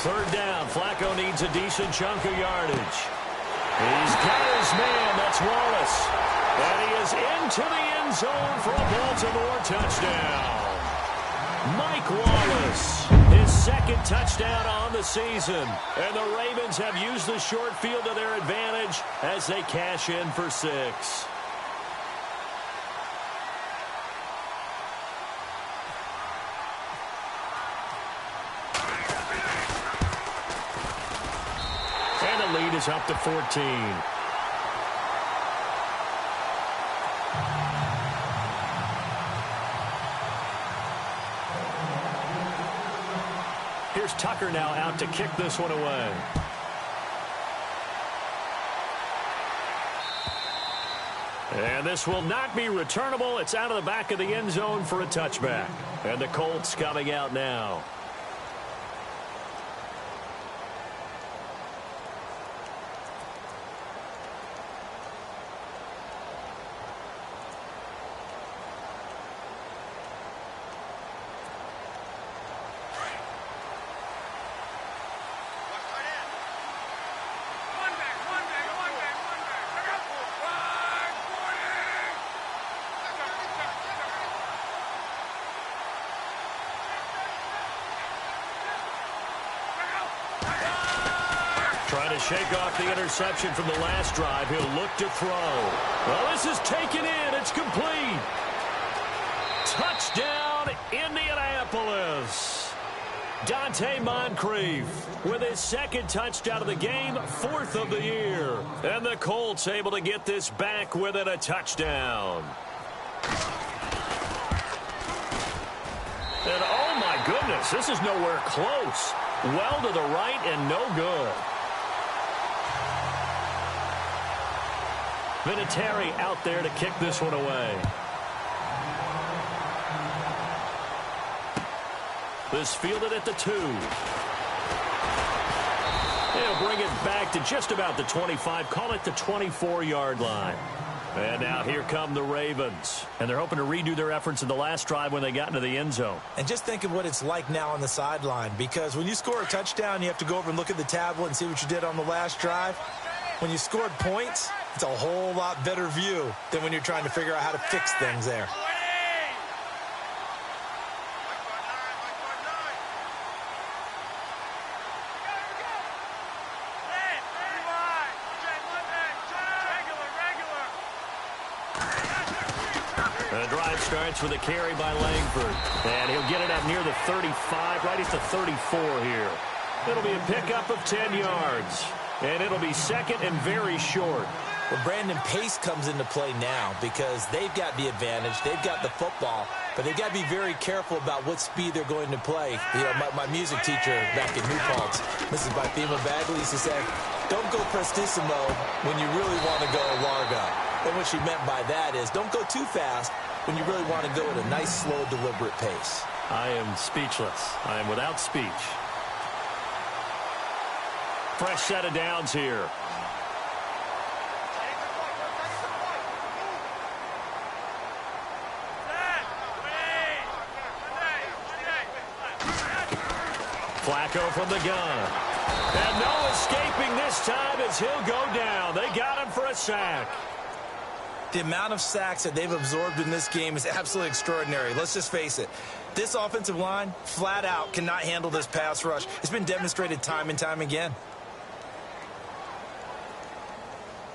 Third down. Flacco needs a decent chunk of yardage. He's got his man. That's Wallace. And he is into the end zone for a Baltimore touchdown. Mike Wallace, his 2nd touchdown on the season. And the Ravens have used the short field to their advantage as they cash in for 6. Lead is up to 14. Here's Tucker now out to kick this one away. And this will not be returnable. It's out of the back of the end zone for a touchback. And the Colts coming out now. Trying to shake off the interception from the last drive. He'll look to throw. Well, this is taken in. It's complete. Touchdown, Indianapolis. Dante Moncrief with his 2nd touchdown of the game, 4th of the year. And the Colts able to get this back within a touchdown. And oh my goodness, this is nowhere close. Well to the right and no good. Vinatieri out there to kick this one away. This fielded at the 2. He'll bring it back to just about the 25. Call it the 24-yard line. And now here come the Ravens. And they're hoping to redo their efforts in the last drive when they got into the end zone. And just think of what it's like now on the sideline. Because when you score a touchdown, you have to go over and look at the tablet and see what you did on the last drive. When you scored points, it's a whole lot better view than when you're trying to figure out how to fix things there. The drive starts with a carry by Langford. And he'll get it up near the 35, right at the 34 here. It'll be a pickup of 10 yards. And it'll be 2nd and very short. Well, Brandon, pace comes into play now because they've got the advantage. They've got the football, but they've got to be very careful about what speed they're going to play. You know, my music teacher back in New Paltz, Mrs. Bifema Bagley, used to say, don't go prestissimo when you really want to go largo. And what she meant by that is don't go too fast when you really want to go at a nice, slow, deliberate pace. I am speechless. I am without speech. Fresh set of downs here. Flacco from the gun. And no escaping this time as he'll go down. They got him for a sack. The amount of sacks that they've absorbed in this game is absolutely extraordinary. Let's just face it. This offensive line, flat out, cannot handle this pass rush. It's been demonstrated time and time again.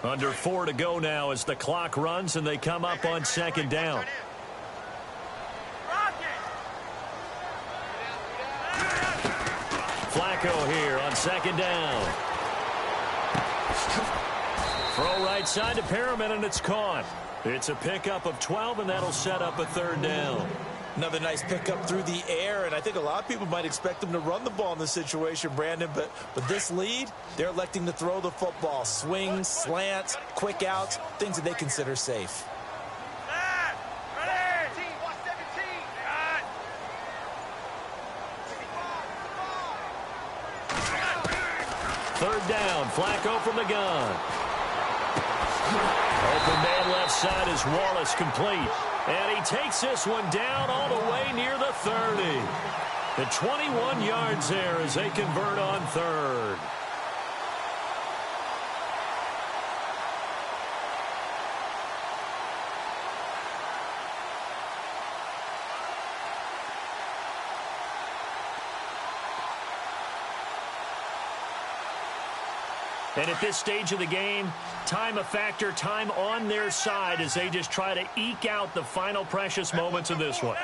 Under 4 to go now as the clock runs and they come up on second down. Flacco here on second down. Throw right side to Perriman, and it's caught. It's a pickup of 12, and that'll set up a third down. Another nice pickup through the air, and I think a lot of people might expect them to run the ball in this situation, Brandon, but with this lead, they're electing to throw the football. Swings, slants, quick outs, things that they consider safe. Third down, Flacco from the gun. Open man left side is Wallace complete. And he takes this one down all the way near the 30. The 21 yards there as they convert on third. And at this stage of the game, time a factor, time on their side as they just try to eke out the final precious moments of this one.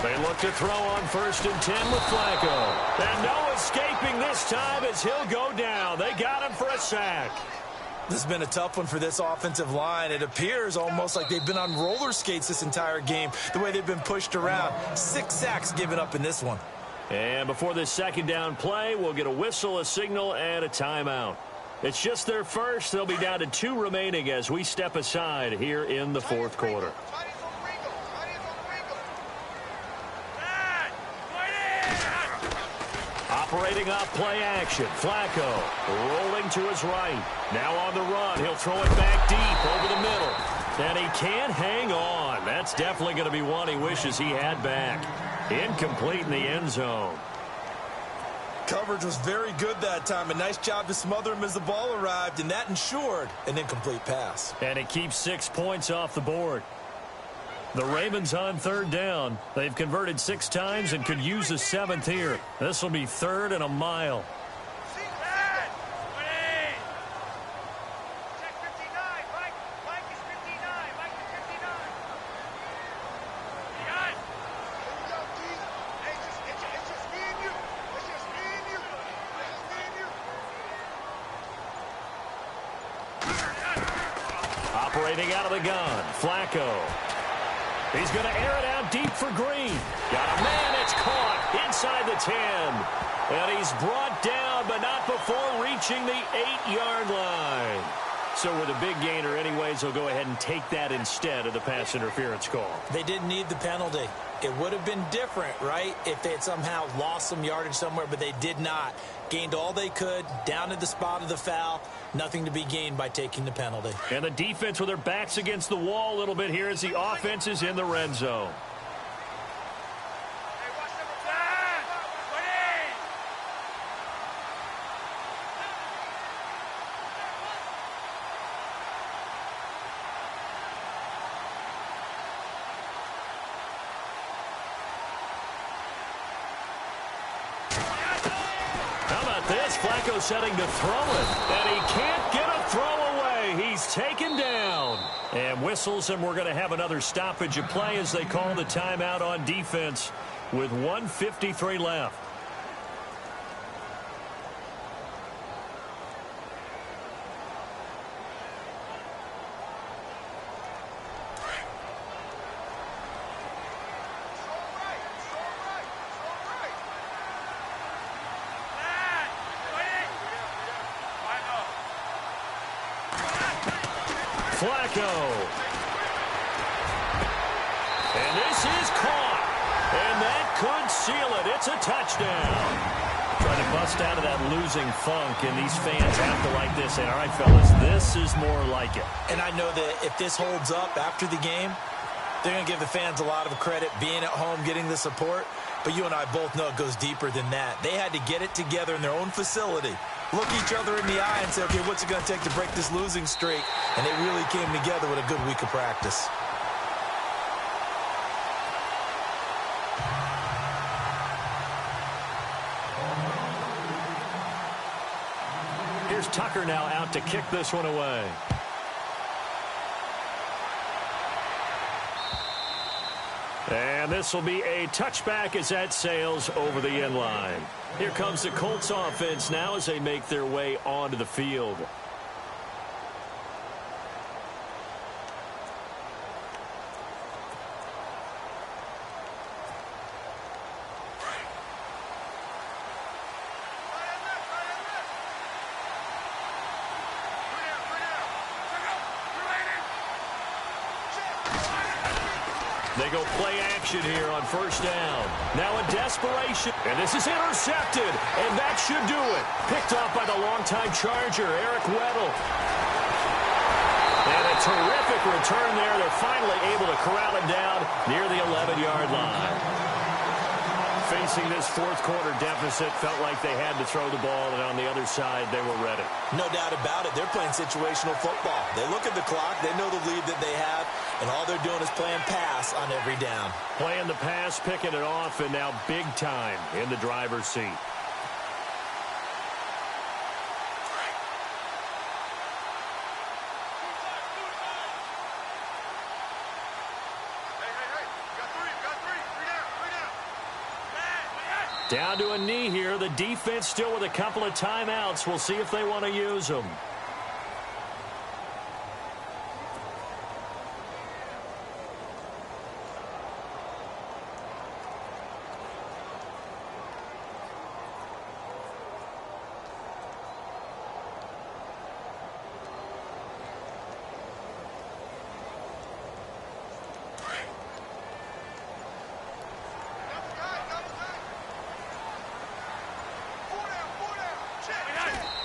They look to throw on 1st and 10 with Flacco. And no escaping this time as he'll go down. They got him for a sack. This has been a tough one for this offensive line. It appears almost like they've been on roller skates this entire game, the way they've been pushed around. 6 sacks given up in this one. And before this second down play, we'll get a whistle, a signal, and a timeout. It's just their first. They'll be down to 2 remaining as we step aside here in the fourth quarter. Operating off play action. Flacco rolling to his right. Now on the run. He'll throw it back deep over the middle. And he can't hang on. That's definitely going to be one he wishes he had back. Incomplete in the end zone. Coverage was very good that time. A nice job to smother him as the ball arrived, and that ensured an incomplete pass. And it keeps 6 points off the board. The Ravens on third down. They've converted 6 times and could use a 7th here. This will be 3rd and a mile. Operating out of the gun, Flacco. He's going to air it out deep for Green. Got a man, it's caught inside the 10. And he's brought down, but not before reaching the 8-yard line. So with a big gainer anyways, they'll go ahead and take that instead of the pass interference call. They didn't need the penalty. It would have been different, right, if they had somehow lost some yardage somewhere, but they did not. Gained all they could, down at the spot of the foul. Nothing to be gained by taking the penalty. And the defense with their backs against the wall a little bit here as the offense is in the red zone. Flacco setting to throw it, and he can't get a throw away. He's taken down. And whistles, and we're going to have another stoppage of play as they call the timeout on defense with 1:53 left. Flacco. And this is caught. And that could seal it. It's a touchdown. Trying to bust out of that losing funk, and these fans have to like this. And all right, fellas, this is more like it. And I know that if this holds up after the game, they're going to give the fans a lot of credit being at home, getting the support. But you and I both know it goes deeper than that. They had to get it together in their own facility, look each other in the eye and say, okay, what's it going to take to break this losing streak? And they really came together with a good week of practice. Here's Tucker now out to kick this one away. And this will be a touchback as that sails over the end line. Here comes the Colts offense now as they make their way onto the field. They go play action here on first down. Now in desperation. And this is intercepted. And that should do it. Picked off by the longtime Charger, Eric Weddle. And a terrific return there. They're finally able to corral him down near the 11-yard line. Facing this fourth quarter deficit, felt like they had to throw the ball, and on the other side, they were ready. No doubt about it. They're playing situational football. They look at the clock. They know the lead that they have, and all they're doing is playing pass on every down. Playing the pass, picking it off, and now big time in the driver's seat. Down to a knee here. The defense still with a couple of timeouts. We'll see if they want to use them.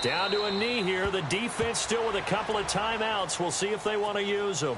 Down to a knee here. The defense still with a couple of timeouts. We'll see if they want to use them.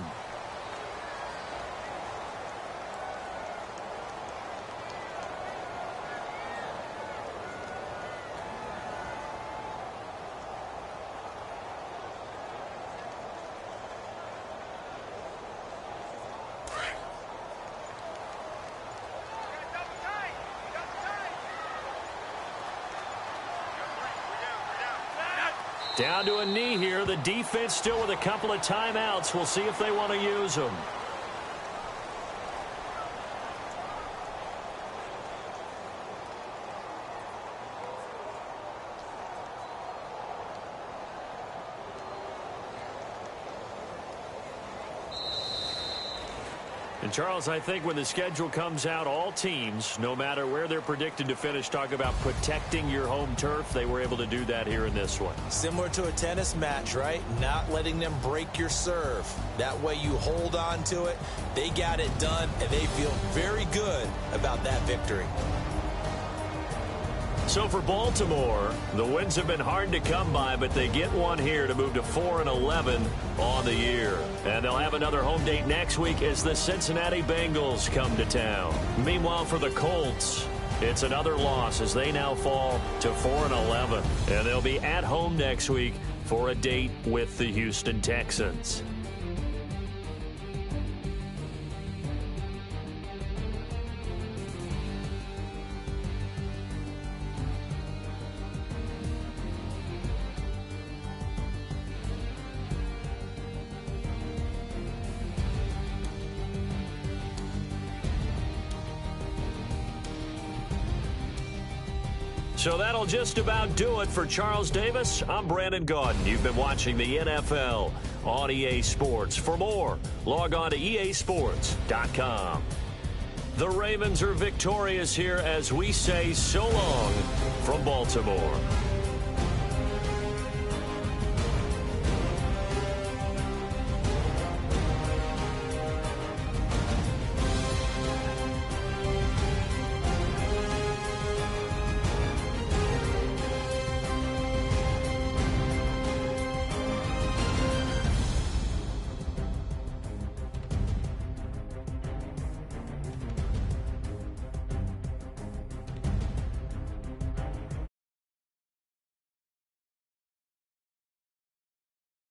Down to a knee here. The defense still with a couple of timeouts. We'll see if they want to use them. And, Charles, I think when the schedule comes out, all teams, no matter where they're predicted to finish, talk about protecting your home turf. They were able to do that here in this one. Similar to a tennis match, right? Not letting them break your serve. That way you hold on to it. They got it done, and they feel very good about that victory. So for Baltimore, the wins have been hard to come by, but they get one here to move to 4-11 on the year. And they'll have another home date next week as the Cincinnati Bengals come to town. Meanwhile, for the Colts, it's another loss as they now fall to 4-11. And they'll be at home next week for a date with the Houston Texans. So that'll just about do it for Charles Davis. I'm Brandon Gaudin. You've been watching the NFL on EA Sports. For more, log on to easports.com. The Ravens are victorious here as we say so long from Baltimore.